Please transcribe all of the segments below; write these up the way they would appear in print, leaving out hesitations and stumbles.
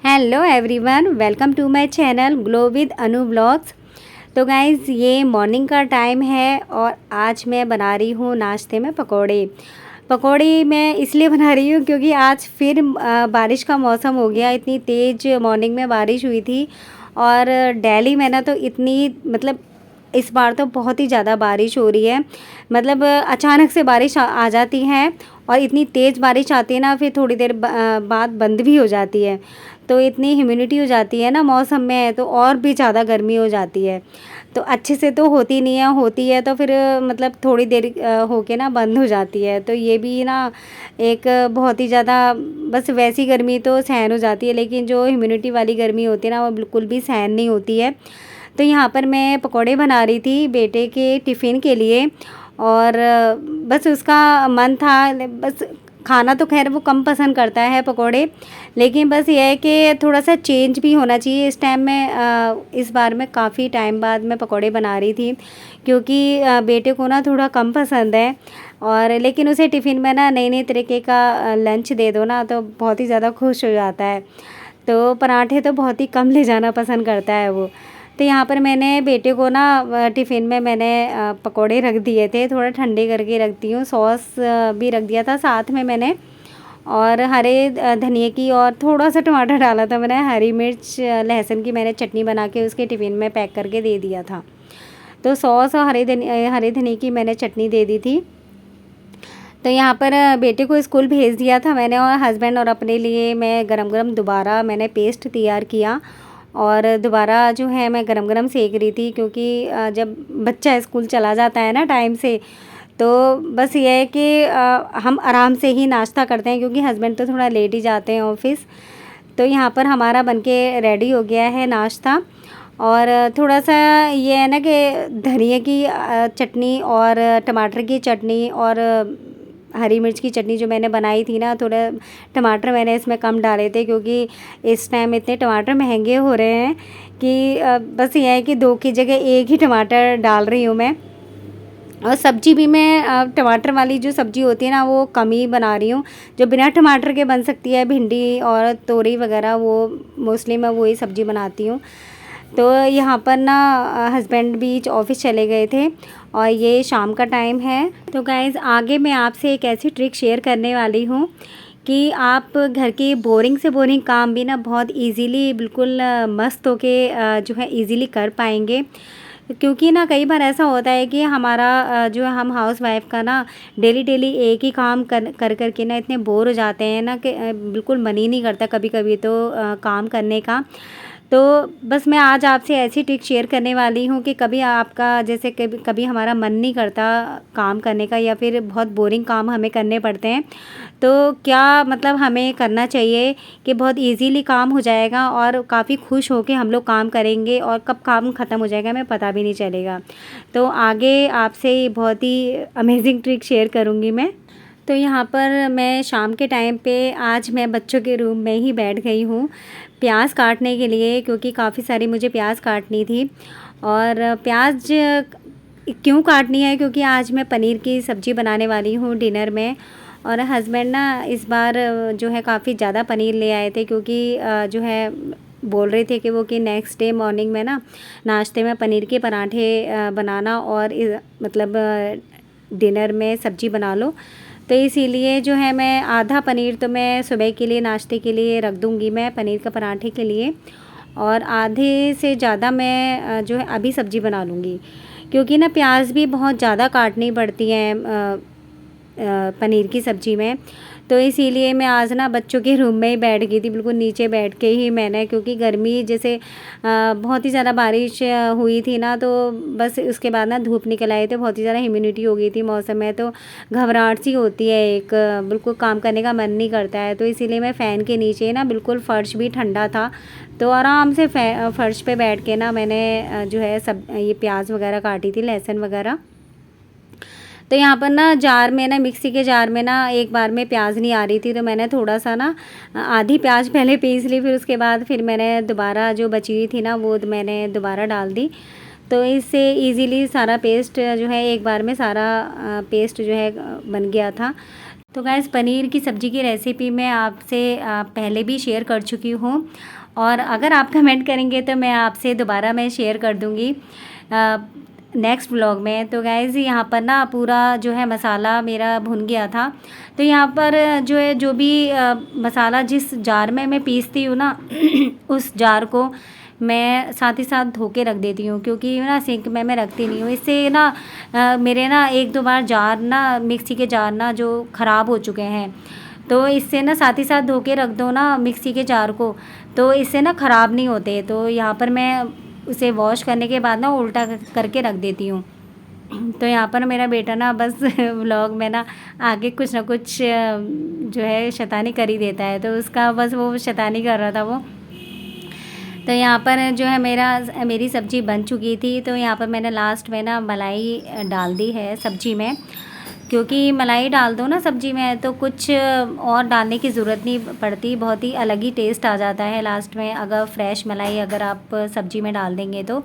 Hello everyone, welcome to my channel glow with Anu vlogs. तो guys, ये morning का time है और आज मैं बना रही हूँ नाश्ते में पकोड़े। पकोड़े मैं इसलिए बना रही हूँ क्योंकि आज फिर बारिश का मौसम हो गया। इतनी तेज़ मॉर्निंग में बारिश हुई थी और दिल्ली में ना तो इतनी इस बार तो बहुत ही ज़्यादा बारिश हो रही है। अचानक से बारिश आ जाती है और इतनी तेज़ बारिश आती है ना, फिर थोड़ी देर बाद बंद भी हो जाती है। तो इतनी ह्यूमिडिटी हो जाती है ना मौसम में, तो और भी ज़्यादा गर्मी हो जाती है। तो अच्छे से तो होती नहीं है, होती है तो फिर थोड़ी देर होके ना बंद हो जाती है। तो ये भी ना एक बहुत ही ज़्यादा, बस वैसी गर्मी तो सहन हो जाती है, लेकिन जो ह्यूमिडिटी वाली गर्मी होती है ना वो बिल्कुल भी सहन नहीं होती है। तो यहाँ पर मैं पकोड़े बना रही थी बेटे के टिफ़िन के लिए और बस उसका मन था। बस खाना तो खैर वो कम पसंद करता है पकोड़े, लेकिन बस ये है कि थोड़ा सा चेंज भी होना चाहिए। इस टाइम में इस बार मैं काफ़ी टाइम बाद मैं पकोड़े बना रही थी क्योंकि बेटे को ना थोड़ा कम पसंद है। और लेकिन उसे टिफ़िन में ना नई नई तरीके का लंच दे दो ना तो बहुत ही ज़्यादा खुश हो जाता है। तो पराठे तो बहुत ही कम ले जाना पसंद करता है वो। तो यहाँ पर मैंने बेटे को ना टिफ़िन में मैंने पकोड़े रख दिए थे, थोड़ा ठंडे करके रखती हूँ। सॉस भी रख दिया था साथ में मैंने, और हरे धनिए की और थोड़ा सा टमाटर डाला था मैंने। हरी मिर्च लहसुन की मैंने चटनी बना के उसके टिफ़िन में पैक करके दे दिया था। तो सॉस और हरे धनिए की मैंने चटनी दे दी थी। तो यहाँ पर बेटे को स्कूल भेज दिया था मैंने, और हस्बैंड और अपने लिए मैं गरम गरम दोबारा मैंने पेस्ट तैयार किया और दोबारा जो है मैं गरम गरम सेक रही थी क्योंकि जब बच्चा स्कूल चला जाता है ना टाइम से, तो बस ये है कि हम आराम से ही नाश्ता करते हैं क्योंकि हस्बैंड तो थोड़ा लेट ही जाते हैं ऑफिस। तो यहाँ पर हमारा बनके रेडी हो गया है नाश्ता। और थोड़ा सा ये है ना कि धनिया की चटनी और टमाटर की चटनी और हरी मिर्च की चटनी जो मैंने बनाई थी ना, थोड़ा टमाटर मैंने इसमें कम डाले थे क्योंकि इस टाइम इतने टमाटर महंगे हो रहे हैं कि बस ये है कि 2 की जगह 1 ही टमाटर डाल रही हूँ मैं। और सब्ज़ी भी मैं टमाटर वाली जो सब्ज़ी होती है ना वो कम ही बना रही हूँ। जो बिना टमाटर के बन सकती है, भिंडी और तोरई वगैरह, वो मोस्टली मैं वही सब्ज़ी बनाती हूँ। तो यहाँ पर ना हस्बैंड भी ऑफिस चले गए थे और ये शाम का टाइम है। तो गाइज़, आगे मैं आपसे एक ऐसी ट्रिक शेयर करने वाली हूँ कि आप घर के बोरिंग से बोरिंग काम भी ना बहुत इजीली, बिल्कुल मस्त होके जो है इजीली कर पाएंगे। क्योंकि ना कई बार ऐसा होता है कि हमारा जो हम हाउस वाइफ का ना डेली डेली एक ही काम कर के ना इतने बोर हो जाते हैं ना कि बिल्कुल मन ही नहीं करता कभी कभी तो काम करने का। तो बस मैं आज आपसे ऐसी ट्रिक शेयर करने वाली हूँ कि कभी आपका जैसे कभी कभी हमारा मन नहीं करता काम करने का, या फिर बहुत बोरिंग काम हमें करने पड़ते हैं, तो क्या हमें करना चाहिए कि बहुत इजीली काम हो जाएगा और काफ़ी खुश होके हम लोग काम करेंगे और कब काम ख़त्म हो जाएगा हमें पता भी नहीं चलेगा। तो आगे आपसे बहुत ही अमेजिंग ट्रिक शेयर करूँगी मैं। तो यहाँ पर मैं शाम के टाइम पे आज मैं बच्चों के रूम में ही बैठ गई हूँ प्याज काटने के लिए, क्योंकि काफ़ी सारी मुझे प्याज काटनी थी। और प्याज क्यों काटनी है, क्योंकि आज मैं पनीर की सब्ज़ी बनाने वाली हूँ डिनर में। और हस्बैंड ना इस बार जो है काफ़ी ज़्यादा पनीर ले आए थे, क्योंकि जो है बोल रहे थे कि वो कि नेक्स्ट डे मॉर्निंग में ना नाश्ते में पनीर के पराठे बनाना और डिनर में सब्ज़ी बना लो। तो इसीलिए जो है मैं आधा पनीर तो मैं सुबह के लिए नाश्ते के लिए रख दूँगी मैं पनीर का पराठे के लिए, और आधे से ज़्यादा मैं जो है अभी सब्ज़ी बना लूँगी, क्योंकि ना प्याज भी बहुत ज़्यादा काटनी पड़ती हैं पनीर की सब्ज़ी में। तो इसीलिए मैं आज ना बच्चों के रूम में ही बैठ गई थी, बिल्कुल नीचे बैठ के ही मैंने, क्योंकि गर्मी जैसे बहुत ही ज़्यादा बारिश हुई थी ना, तो बस उसके बाद ना धूप निकल आई, तो बहुत ही ज़्यादा ह्यूमिडिटी हो गई थी मौसम में, तो घबराहट सी होती है एक, बिल्कुल काम करने का मन नहीं करता है। तो इसीलिए मैं फ़ैन के नीचे ना, बिल्कुल फ़र्श भी ठंडा था, तो आराम से फ़र्श पे बैठ के ना मैंने जो है सब ये प्याज वगैरह काटी थी, लहसुन वगैरह। तो यहाँ पर ना जार में ना, मिक्सी के जार में ना एक बार में प्याज नहीं आ रही थी, तो मैंने थोड़ा सा ना आधी प्याज पहले पीस ली, फिर उसके बाद फिर मैंने दोबारा जो बची हुई थी ना वो मैंने दोबारा डाल दी। तो इससे इजीली सारा पेस्ट जो है एक बार में सारा पेस्ट जो है बन गया था। तो गाइस पनीर की सब्ज़ी की रेसिपी मैं आपसे पहले भी शेयर कर चुकी हूँ, और अगर आप कमेंट करेंगे तो मैं आपसे दोबारा मैं शेयर कर दूँगी नेक्स्ट व्लॉग में। तो गाइस यहाँ पर ना पूरा जो है मसाला मेरा भुन गया था। तो यहाँ पर जो है जो भी मसाला जिस जार में मैं पीसती हूँ ना उस जार को मैं साथ ही साथ धो के रख देती हूँ, क्योंकि ना सिंक में मैं रखती नहीं हूँ। इससे ना मेरे ना एक दो बार जार ना मिक्सी के जार ना जो ख़राब हो चुके हैं, तो इससे ना साथ ही साथ धो के रख दो ना मिक्सी के जार को, तो इससे ना ख़राब नहीं होते। तो यहाँ पर मैं उसे वॉश करने के बाद ना उल्टा करके रख देती हूँ। तो यहाँ पर मेरा बेटा ना बस व्लॉग में ना आगे कुछ ना कुछ जो है शैतानी कर ही देता है, तो उसका बस वो शैतानी कर रहा था वो। तो यहाँ पर जो है मेरी सब्ज़ी बन चुकी थी। तो यहाँ पर मैंने लास्ट में ना मलाई डाल दी है सब्ज़ी में, क्योंकि मलाई डाल दो ना सब्ज़ी में तो कुछ और डालने की ज़रूरत नहीं पड़ती, बहुत ही अलग ही टेस्ट आ जाता है लास्ट में अगर फ्रेश मलाई अगर आप सब्ज़ी में डाल देंगे तो।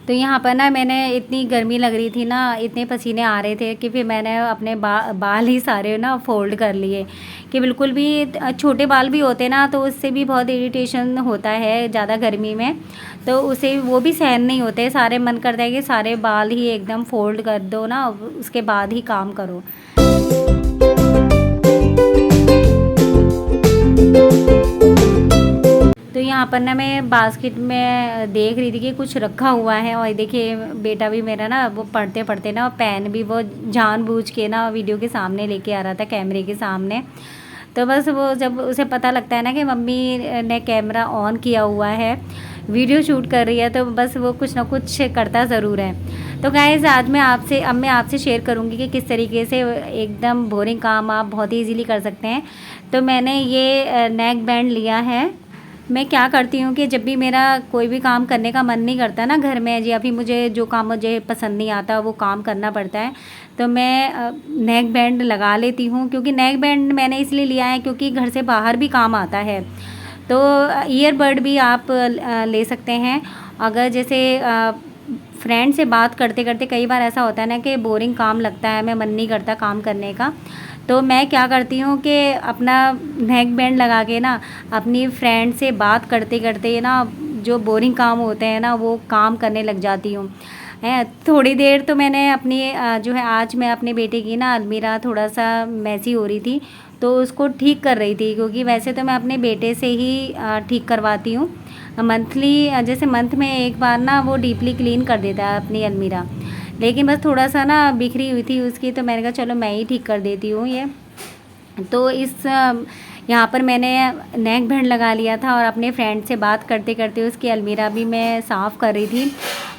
तो यहाँ पर ना मैंने इतनी गर्मी लग रही थी ना, इतने पसीने आ रहे थे कि फिर मैंने अपने बाल ही सारे ना फोल्ड कर लिए, कि बिल्कुल भी छोटे बाल भी होते ना तो उससे भी बहुत इरिटेशन होता है ज़्यादा गर्मी में, तो उसे वो भी सहन नहीं होते सारे। मन करता है कि सारे बाल ही एकदम फोल्ड कर दो ना, उसके बाद ही काम करो। तो यहाँ पर ना मैं बास्केट में देख रही थी कि कुछ रखा हुआ है, और देखिए बेटा भी मेरा ना वो पढ़ते पढ़ते ना पेन भी वो जानबूझ के ना वीडियो के सामने लेके आ रहा था, कैमरे के सामने। तो बस वो जब उसे पता लगता है ना कि मम्मी ने कैमरा ऑन किया हुआ है, वीडियो शूट कर रही है, तो बस वो कुछ ना कुछ करता ज़रूर है। तो गाइज़ आज मैं आपसे शेयर करूँगी कि किस तरीके से एकदम बोरिंग काम आप बहुत ही ईजीली कर सकते हैं। तो मैंने ये नेक बैंड लिया है। मैं क्या करती हूँ कि जब भी मेरा कोई भी काम करने का मन नहीं करता ना घर में, या फिर मुझे जो काम मुझे पसंद नहीं आता वो काम करना पड़ता है, तो मैं नेक बैंड लगा लेती हूँ। क्योंकि नेक बैंड मैंने इसलिए लिया है क्योंकि घर से बाहर भी काम आता है। तो ईयरबड भी आप ले सकते हैं। अगर जैसे फ्रेंड से बात करते करते कई बार ऐसा होता है ना कि बोरिंग काम लगता है, मैं मन नहीं करता काम करने का, तो मैं क्या करती हूँ कि अपना नेक बैंड लगा के ना अपनी फ्रेंड से बात करते करते ना जो बोरिंग काम होते हैं ना वो काम करने लग जाती हूँ। थोड़ी देर तो मैंने अपनी जो है आज मैं अपने बेटे की ना अलमीरा थोड़ा सा मैसी हो रही थी तो उसको ठीक कर रही थी, क्योंकि वैसे तो मैं अपने बेटे से ही ठीक करवाती हूँ मंथली, जैसे मंथ में एक बार ना वो डीपली क्लीन कर देता है अपनी अलमीरा, लेकिन बस थोड़ा सा ना बिखरी हुई थी उसकी, तो मैंने कहा चलो मैं ही ठीक कर देती हूँ ये। तो यहाँ पर मैंने नेक बैंड लगा लिया था और अपने फ्रेंड से बात करते करते उसकी अलमीरा भी मैं साफ़ कर रही थी।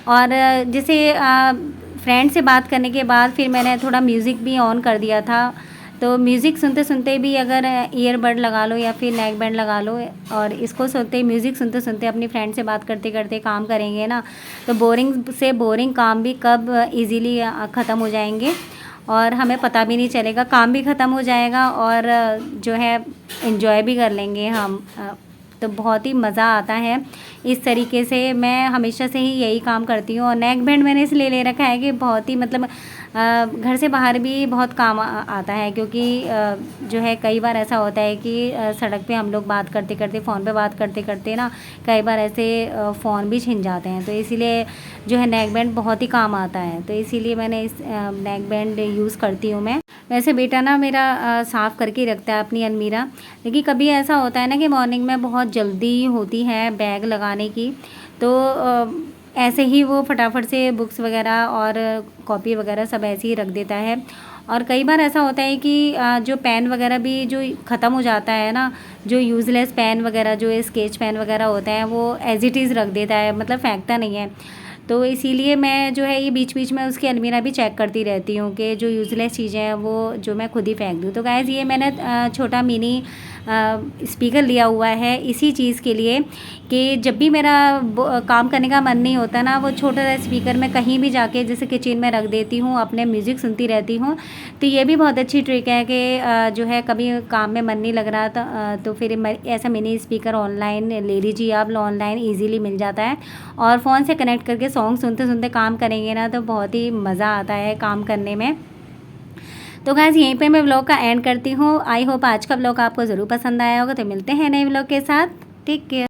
और जैसे फ्रेंड से बात करने के बाद फिर मैंने थोड़ा म्यूज़िक भी ऑन कर दिया था। तो म्यूज़िक सुनते सुनते भी अगर ईयरबड लगा लो या फिर नेक बैंड लगा लो और इसको सुनते म्यूज़िक सुनते सुनते अपनी फ्रेंड से बात करते करते काम करेंगे ना, तो बोरिंग से बोरिंग काम भी कब इजीली ख़त्म हो जाएंगे और हमें पता भी नहीं चलेगा, काम भी ख़त्म हो जाएगा और जो है एंजॉय भी कर लेंगे हम। तो बहुत ही मज़ा आता है। इस तरीके से मैं हमेशा से ही यही काम करती हूँ। और नेक बैंड मैंने इसलिए ले रखा है कि बहुत ही मतलब घर से बाहर भी बहुत काम आता है, क्योंकि जो है कई बार ऐसा होता है कि सड़क पे हम लोग बात करते करते फ़ोन पे बात करते करते ना कई बार ऐसे फ़ोन भी छिन जाते हैं, तो इसीलिए जो है नेक बैंड बहुत ही काम आता है। तो इसीलिए मैंने इस नेक बैंड यूज़ करती हूँ मैं। वैसे बेटा ना मेरा साफ़ करके रखता है अपनी अलमीरा, लेकिन कभी ऐसा होता है ना कि मॉर्निंग में बहुत जल्दी होती है बैग लगाने की, तो ऐसे ही वो फटाफट से बुक्स वगैरह और कॉपी वगैरह सब ऐसे ही रख देता है। और कई बार ऐसा होता है कि जो पेन वगैरह भी जो ख़त्म हो जाता है ना, जो यूज़लेस पेन वगैरह जो स्केच पेन वगैरह होते हैं वो एज इट इज़ रख देता है, मतलब फेंकता नहीं है। तो इसीलिए मैं जो है ये बीच बीच में उसकी अलमीरा भी चेक करती रहती हूँ कि जो यूज़लेस चीज़ें हैं वो जो मैं खुद ही फेंक दूँ। तो गाइज़ ये मैंने छोटा मिनी स्पीकर लिया हुआ है इसी चीज़ के लिए कि जब भी मेरा काम करने का मन नहीं होता ना, वो छोटा सा स्पीकर मैं कहीं भी जाके जैसे किचन में रख देती हूँ, अपने म्यूज़िक सुनती रहती हूँ। तो ये भी बहुत अच्छी ट्रिक है कि जो है कभी काम में मन नहीं लग रहा तो फिर ऐसा मिनी स्पीकर ऑनलाइन ले लीजिए आप, ऑनलाइन ईजीली मिल जाता है और फ़ोन से कनेक्ट करके सॉन्ग सुनते सुनते काम करेंगे ना तो बहुत ही मज़ा आता है काम करने में। तो गाइस यहीं पे मैं व्लॉग का एंड करती हूँ। आई होप आज का व्लॉग आपको ज़रूर पसंद आया होगा। तो मिलते हैं नए व्लॉग के साथ। Take care.